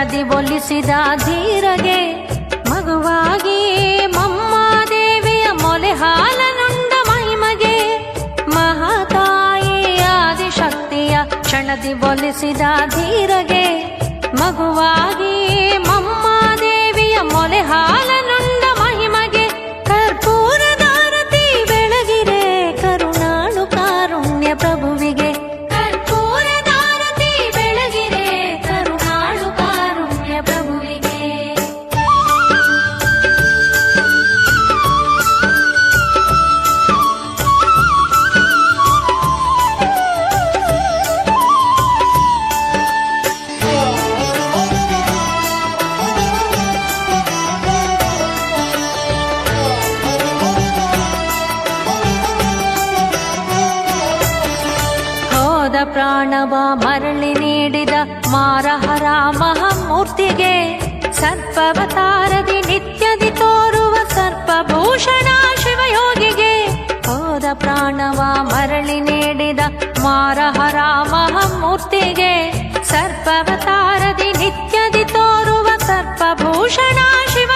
ಕ್ಷಣದಿ ಒಲಿಸಿದ ಧೀರಗೆ ಮಗುವಾಗಿ ಮಮ್ಮಾದೇವಿಯ ಮೊಲೆ ಹಾಲನುಂಡ ಮಹಿಮಗೆ ಮಹಾತಾಯಿ ಆದಿಶಕ್ತಿಯ ಕ್ಷಣದಿ ಒಲಿಸಿದ ಧೀರಗೆ ಮಗುವಾಗಿ ಮಮ್ಮಾದೇವಿಯ ಮೊಲೆ ಹಾಲನುಂಡ ಮಹಿಮಗೆ ಕರ್ಪೂರದಾರತಿ ಬೆಳಗಿರೆ ಕರುಣಾಳು ಕಾರುಣ್ಯ ಪ್ರಭುವಿಗೆ ಕರ್ಪೂರದಾರತಿ ಬೆಳಗಿರೆ ಕರುಣಾಳು ಕಾರುಣ್ಯ ಪ್ರಭುವಿಗೆ ಪ್ರಾಣವ ಮರಳಿ ನೀಡಿದ ಮಾರಹರ ಮಹಾಮೂರ್ತಿಗೆ ಸರ್ಪವತಾರದಿ ನಿತ್ಯದಿ ತೋರುವ ಸರ್ಪಭೂಷಣ ಶಿವಯೋಗಿಗೆ ಹೋದ ಪ್ರಾಣವ ಮರಳಿ ನೀಡಿದ ಮಾರಹರ ಮಹಾಮೂರ್ತಿಗೆ ಸರ್ಪವತಾರದಿ ನಿತ್ಯದಿ ತೋರುವ ಸರ್ಪಭೂಷಣ ಶಿವ